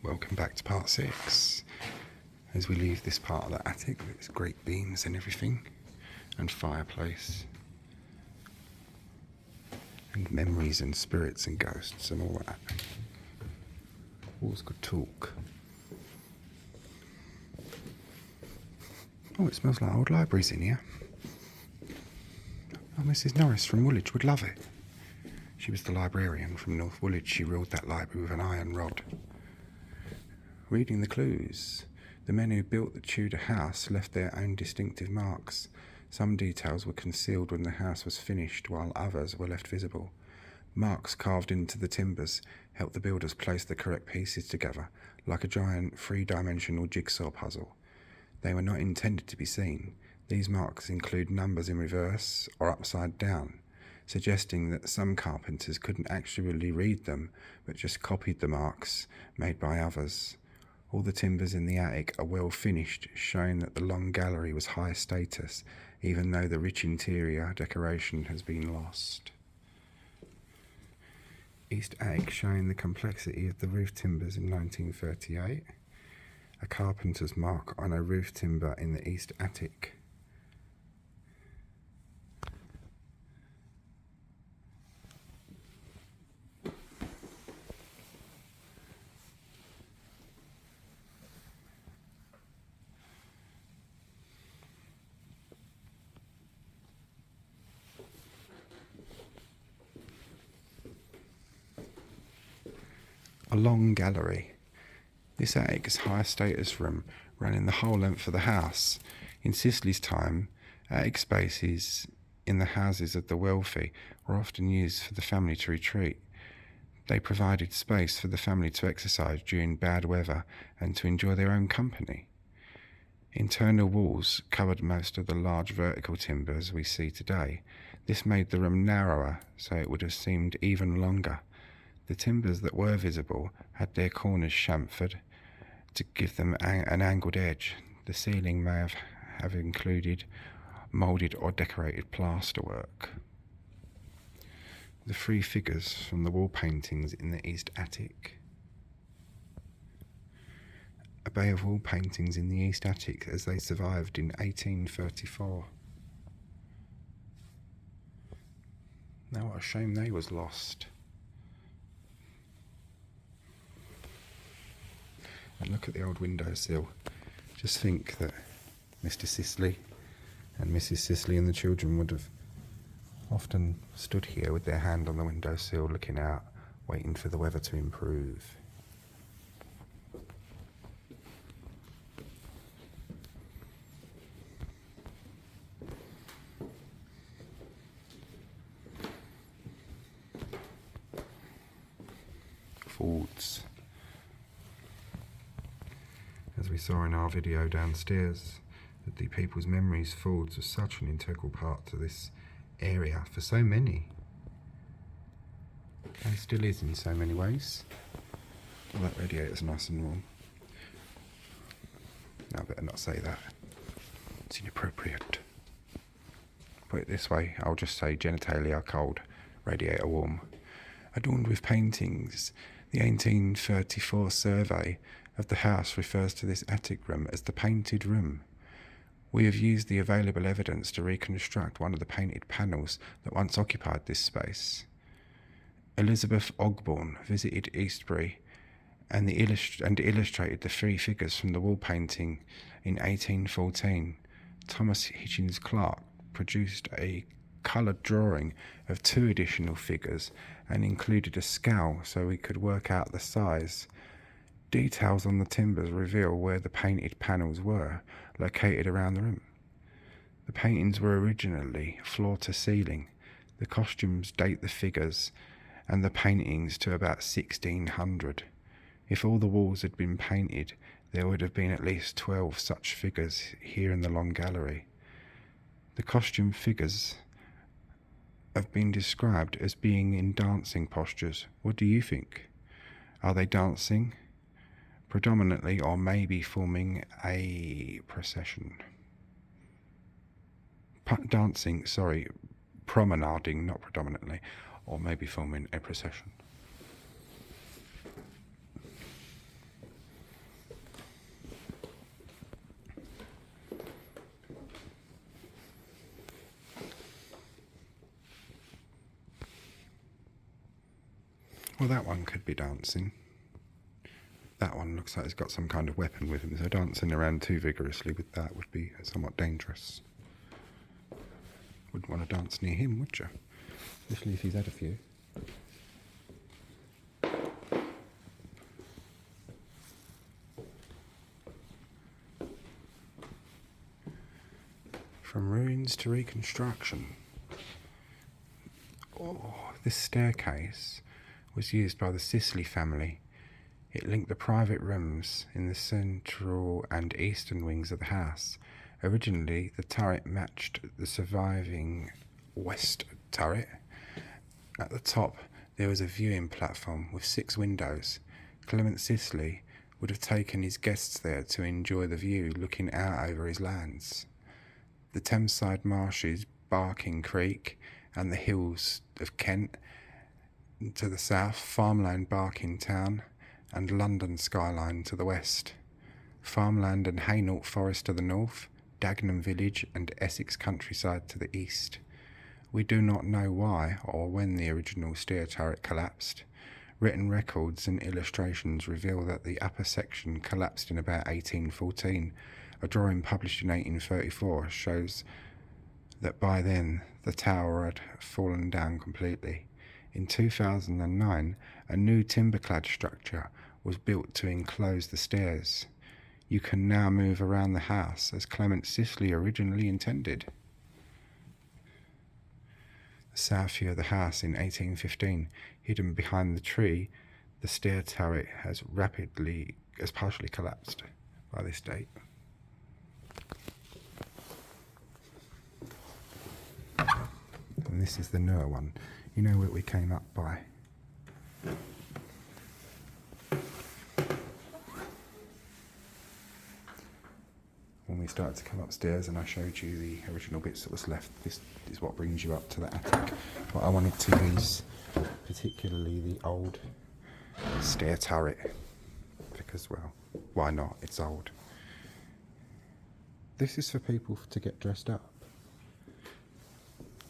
Welcome back to part 6. As we leave this part of the attic with its great beams and everything, and fireplace, and memories and spirits and ghosts and all that. Walls could talk. Oh, it smells like old libraries in here. Oh, Mrs. Norris from Woolwich would love it. She was the librarian from North Woolwich. She ruled that library with an iron rod. Reading the clues, the men who built the Tudor house left their own distinctive marks. Some details were concealed when the house was finished, while others were left visible. Marks carved into the timbers helped the builders place the correct pieces together, like a giant three-dimensional jigsaw puzzle. They were not intended to be seen. These marks include numbers in reverse or upside down, suggesting that some carpenters couldn't actually read them, but just copied the marks made by others. All the timbers in the attic are well finished, showing that the long gallery was high status, even though the rich interior decoration has been lost. East attic showing the complexity of the roof timbers in 1938. A carpenter's mark on a roof timber in the east attic. A long gallery. This attic is high status room, running the whole length of the house. In Sisley's time, attic spaces in the houses of the wealthy were often used for the family to retreat. They provided space for the family to exercise during bad weather and to enjoy their own company. Internal walls covered most of the large vertical timbers we see today. This made the room narrower, so it would have seemed even longer. The timbers that were visible had their corners chamfered to give them an angled edge. The ceiling may have included moulded or decorated plasterwork. The 3 figures from the wall paintings in the east attic. A bay of wall paintings in the east attic as they survived in 1834. Now what a shame they was lost. And look at the old windowsill. Just think that Mr. Sisley and Mrs. Sisley and the children would have often stood here with their hand on the windowsill looking out, waiting for the weather to improve. Fords. As we saw in our video downstairs, that the people's memories, Fords was such an integral part to this area for so many. And still is in so many ways. Well, that radiator's nice and warm. No, I better not say that. It's inappropriate. Put it this way, I'll just say genitalia cold, radiator warm. Adorned with paintings, the 1834 survey of the house refers to this attic room as the painted room. We have used the available evidence to reconstruct one of the painted panels that once occupied this space. Elizabeth Ogborne visited Eastbury and illustrated the 3 figures from the wall painting in 1814. Thomas Hitchens Clark produced a coloured drawing of 2 additional figures and included a scale so we could work out the size. Details on the timbers reveal where the painted panels were, located around the room. The paintings were originally floor to ceiling. The costumes date the figures and the paintings to about 1600. If all the walls had been painted, there would have been at least 12 such figures here in the long gallery. The costume figures have been described as being in dancing postures. What do you think? Are they dancing predominantly, or maybe forming a procession? Promenading, not predominantly, or maybe forming a procession. Well, that one could be dancing. That one looks like it's got some kind of weapon with him, so dancing around too vigorously with that would be somewhat dangerous. Wouldn't want to dance near him, would you? Especially if he's had a few. From ruins to reconstruction. Oh, this staircase was used by the Sisley family. It linked the private rooms in the central and eastern wings of the house. Originally, the turret matched the surviving west turret. At the top, there was a viewing platform with 6 windows. Clement Sisley would have taken his guests there to enjoy the view looking out over his lands. The Thameside marshes, Barking Creek, and the hills of Kent to the south, farmland Barking Town, and London skyline to the west. Farmland and Hainault Forest to the north, Dagenham Village and Essex countryside to the east. We do not know why or when the original stair turret collapsed. Written records and illustrations reveal that the upper section collapsed in about 1814. A drawing published in 1834 shows that by then the tower had fallen down completely. In 2009, a new timber-clad structure was built to enclose the stairs. You can now move around the house as Clement Sisley originally intended. The south view of the house in 1815, hidden behind the tree, the stair turret has partially collapsed by this date. And this is the newer one. You know what we came up by? When we started to come upstairs and I showed you the original bits that was left, this is what brings you up to the attic. What I wanted to use, particularly the old stair turret, because, well, why not? It's old. This is for people to get dressed up.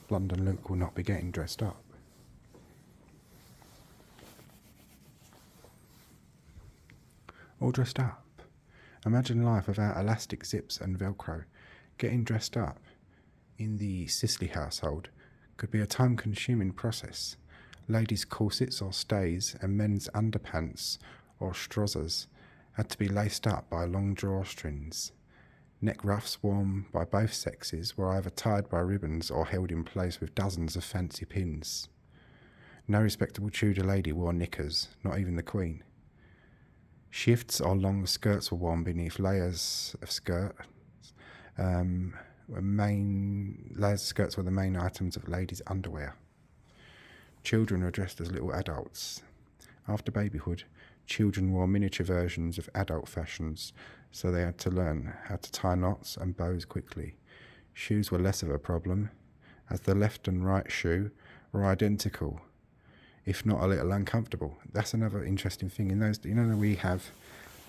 London Luke will not be getting dressed up. All dressed up. Imagine life without elastic zips and Velcro. Getting dressed up in the Sisley household could be a time-consuming process. Ladies' corsets or stays and men's underpants or trousers had to be laced up by long drawstrings. Neck ruffs worn by both sexes were either tied by ribbons or held in place with dozens of fancy pins. No respectable Tudor lady wore knickers, not even the Queen. Shifts or long skirts were worn beneath layers of skirts. Layers of skirts were the main items of ladies' underwear. Children were dressed as little adults. After babyhood, children wore miniature versions of adult fashions, so they had to learn how to tie knots and bows quickly. Shoes were less of a problem, as the left and right shoe were identical, if not a little uncomfortable. That's another interesting thing. In those, we have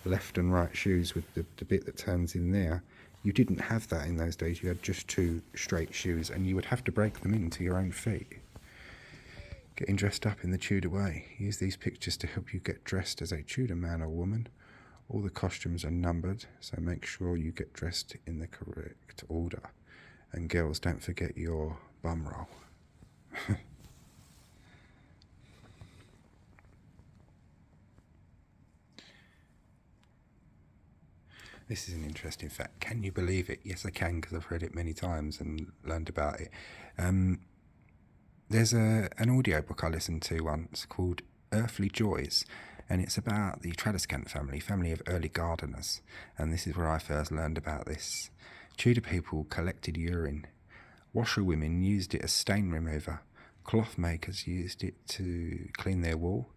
left and right shoes with the bit that turns in there. You didn't have that in those days. You had just 2 straight shoes, and you would have to break them into your own feet. Getting dressed up in the Tudor way. Use these pictures to help you get dressed as a Tudor man or woman. All the costumes are numbered, so make sure you get dressed in the correct order. And girls, don't forget your bum roll. This is an interesting fact. Can you believe it? Yes, I can, because I've read it many times and learned about it. There's an audiobook I listened to once called Earthly Joys, and it's about the Tradescant family of early gardeners. And this is where I first learned about this. Tudor people collected urine. Washerwomen used it as stain remover. Cloth makers used it to clean their wool.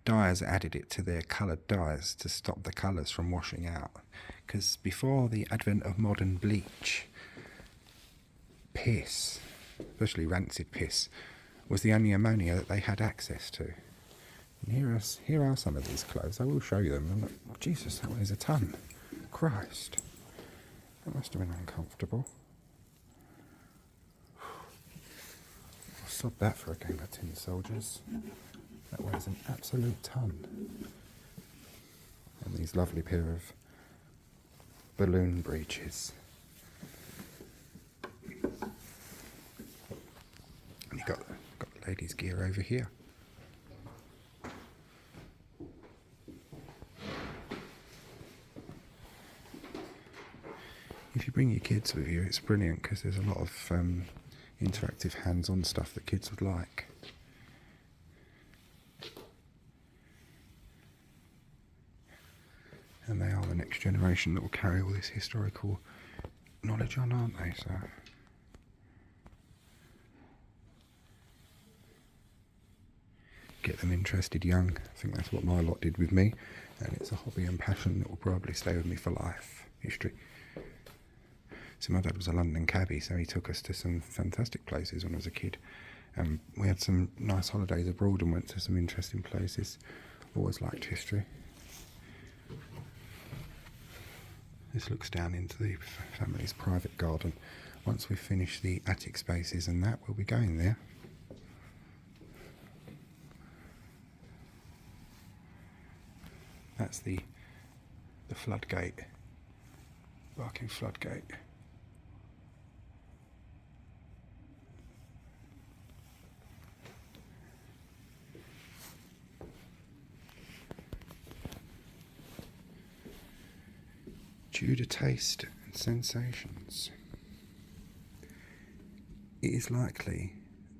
Dyers added it to their coloured dyes to stop the colours from washing out. Because before the advent of modern bleach, piss, especially rancid piss, was the only ammonia that they had access to. And here are some of these clothes. I will show you them. And look, oh, Jesus, that weighs a ton. Christ. That must have been uncomfortable. I'll sod that for a gang of tin soldiers. That weighs an absolute ton. And these lovely pair of balloon breeches. And you've got the ladies' gear over here. If you bring your kids with you, it's brilliant because there's a lot of interactive hands-on stuff that kids would like. And they are the next generation that will carry all this historical knowledge on, aren't they? So get them interested young. I think that's what my lot did with me, and it's a hobby and passion that will probably stay with me for life. History. So my dad was a London cabbie, so he took us to some fantastic places when I was a kid. We had some nice holidays abroad and went to some interesting places. Always liked history. This looks down into the family's private garden. Once we finish the attic spaces and that, we'll be going there. That's the floodgate, Barking floodgate. Tudor Taste Sensations. It is likely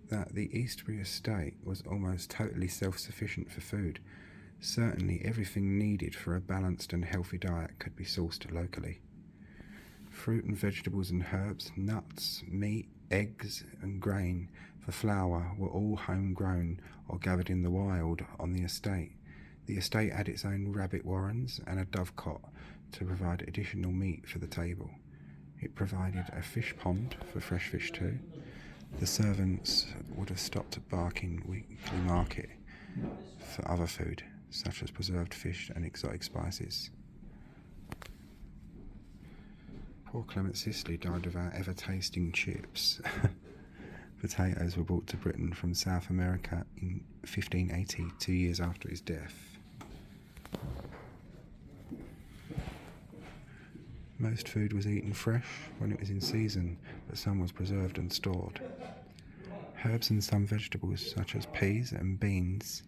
that the Eastbury estate was almost totally self-sufficient for food. Certainly everything needed for a balanced and healthy diet could be sourced locally. Fruit and vegetables and herbs, nuts, meat, eggs and grain for flour were all homegrown or gathered in the wild on the estate. The estate had its own rabbit warrens and a dovecot to provide additional meat for the table. It provided a fish pond for fresh fish too. The servants would have stopped at Barking weekly market for other food, such as preserved fish and exotic spices. Poor Clement Sisley died without ever tasting chips. Potatoes were brought to Britain from South America in 1580, 2 years after his death. Most food was eaten fresh when it was in season, but some was preserved and stored. Herbs and some vegetables, such as peas and beans,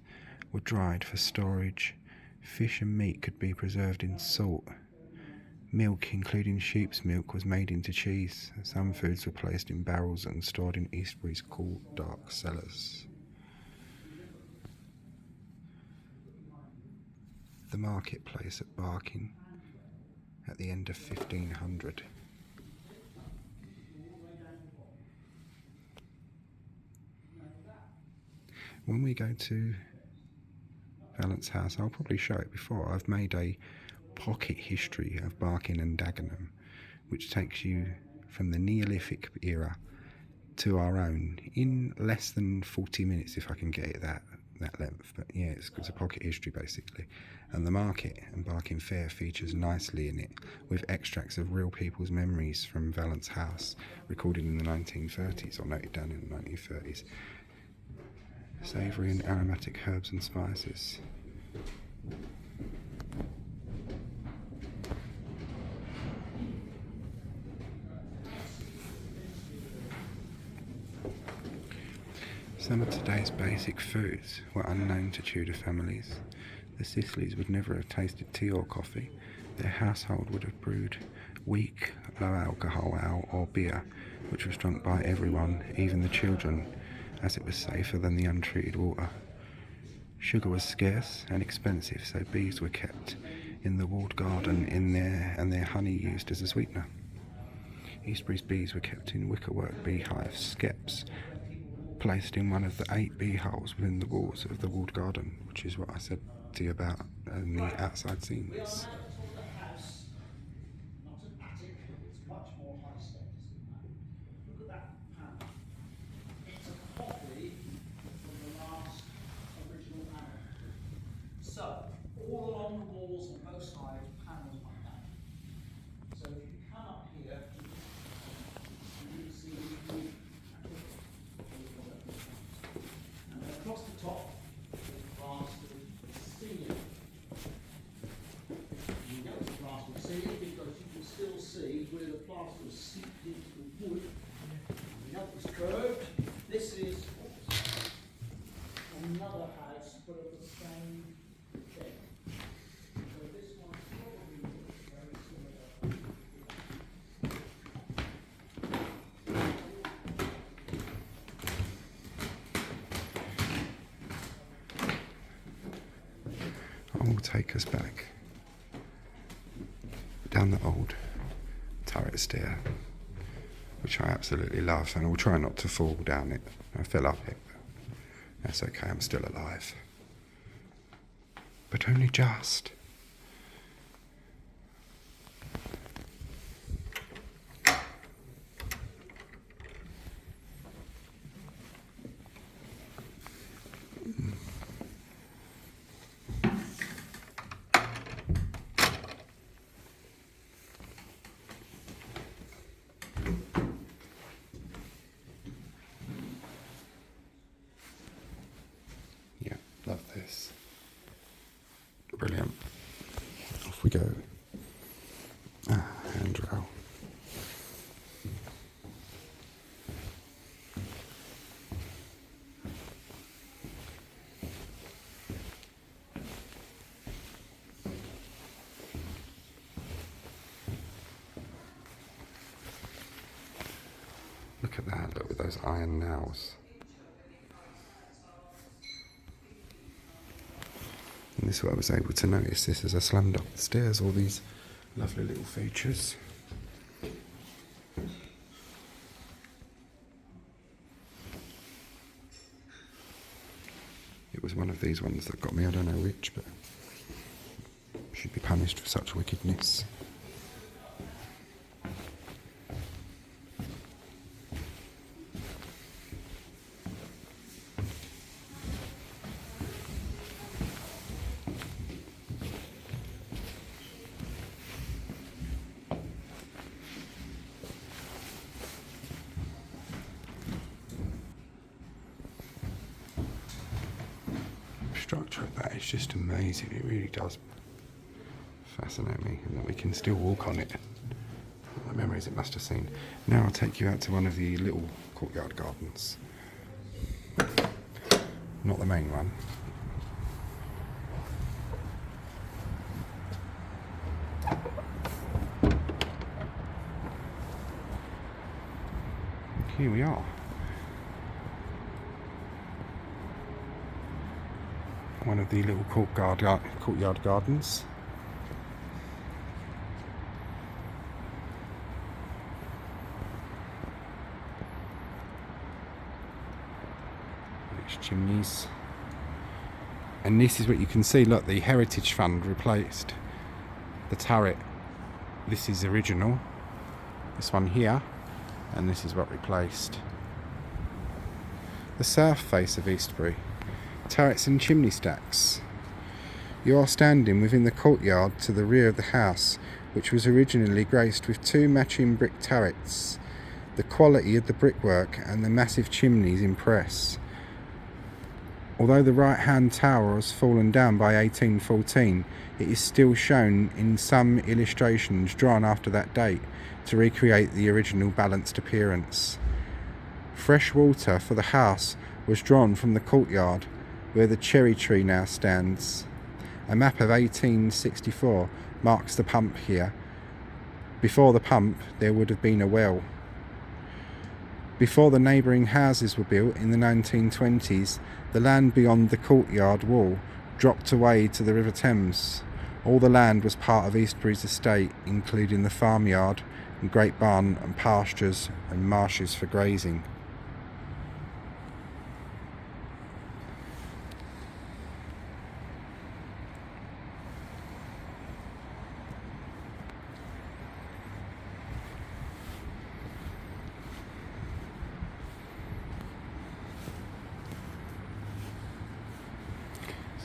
were dried for storage. Fish and meat could be preserved in salt. Milk, including sheep's milk, was made into cheese. Some foods were placed in barrels and stored in Eastbury's cool, dark cellars. The marketplace at Barking at the end of 1500. When we go to Valence House, I'll probably show it before. I've made a pocket history of Barking and Dagenham, which takes you from the Neolithic era to our own in less than 40 minutes, if I can get it that length. But yeah, it's a pocket history basically. And the market and Barking Fair features nicely in it, with extracts of real people's memories from Valence House, recorded in the 1930s or noted down in the 1930s. Savoury and aromatic herbs and spices. Some of today's basic foods were unknown to Tudor families. The Sisleys would never have tasted tea or coffee. Their household would have brewed weak, low-alcohol ale or beer, which was drunk by everyone, even the children, as it was safer than the untreated water. Sugar was scarce and expensive, so bees were kept in the walled garden and their honey used as a sweetener. Eastbury's bees were kept in wickerwork beehives, skeps, placed in one of the 8 bee holes within the walls of the walled garden, which is what I said to you about in the outside scenes. So, all along the walls on both sides, panels like that. So if you come up here, you can see and then across the top, path was seeped into the wood. The other's curved. This is another house, but of the same shape. So this one probably looks very similar. I will take us back down the old turret stair, which I absolutely love, and I'll try not to fall down it. I fell up it, but that's okay, I'm still alive. But only just. Yeah, love this. Brilliant. Off we go. Handrail. Look at that, look at those iron nails. And this is what I was able to notice this as I slammed up the stairs, all these lovely little features. It was one of these ones that got me, I don't know which, but should be punished for such wickedness. Structure of that is just amazing. It really does fascinate me, and that we can still walk on it. What the memories it must have seen. Now I'll take you out to one of the little courtyard gardens. Not the main one. Here we are. One of the little courtyard gardens. Rich chimneys. And this is what you can see. Look, the Heritage Fund replaced the turret. This is original. This one here. And this is what replaced. The South Face of Eastbury. Turrets and chimney stacks. You are standing within the courtyard to the rear of the house, which was originally graced with two matching brick turrets. The quality of the brickwork and the massive chimneys impress. Although the right-hand tower has fallen down by 1814, it is still shown in some illustrations drawn after that date to recreate the original balanced appearance. Fresh water for the house was drawn from the courtyard, where the cherry tree now stands. A map of 1864 marks the pump here. Before the pump, there would have been a well. Before the neighbouring houses were built in the 1920s, the land beyond the courtyard wall dropped away to the River Thames. All the land was part of Eastbury's estate, including the farmyard, and great barn and pastures and marshes for grazing.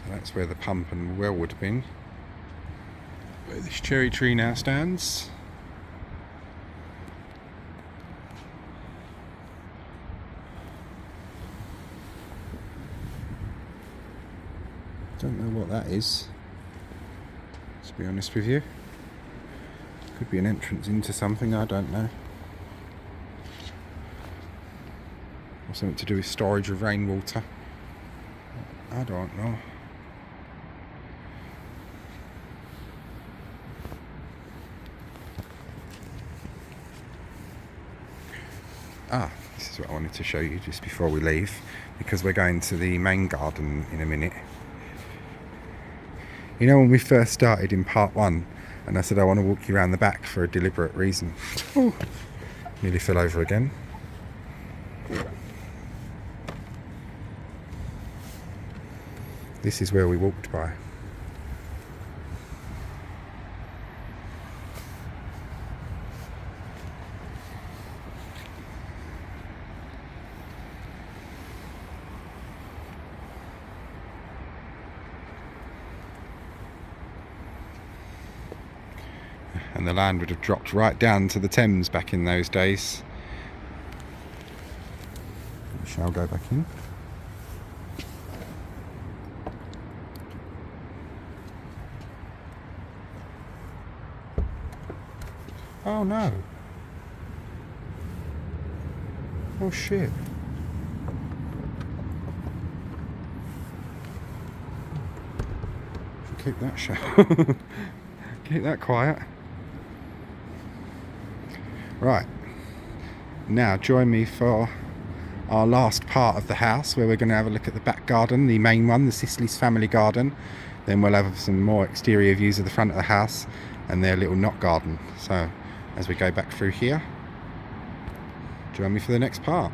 That's where the pump and well would have been. Where this cherry tree now stands. Don't know what that is, to be honest with you. Could be an entrance into something, I don't know. Or something to do with storage of rainwater. I don't know. This is what I wanted to show you just before we leave, because we're going to the main garden in a minute. You know when we first started in part 1 and I said I want to walk you around the back for a deliberate reason? Oh, nearly fell over again. This is where we walked by. And the land would have dropped right down to the Thames back in those days. We shall go back in. Oh no. Oh shit. Keep that shut. Keep that quiet. Right, now join me for our last part of the house, where we're going to have a look at the back garden, the main one, the Sisley's family garden. Then we'll have some more exterior views of the front of the house and their little knot garden. So as we go back through here, join me for the next part.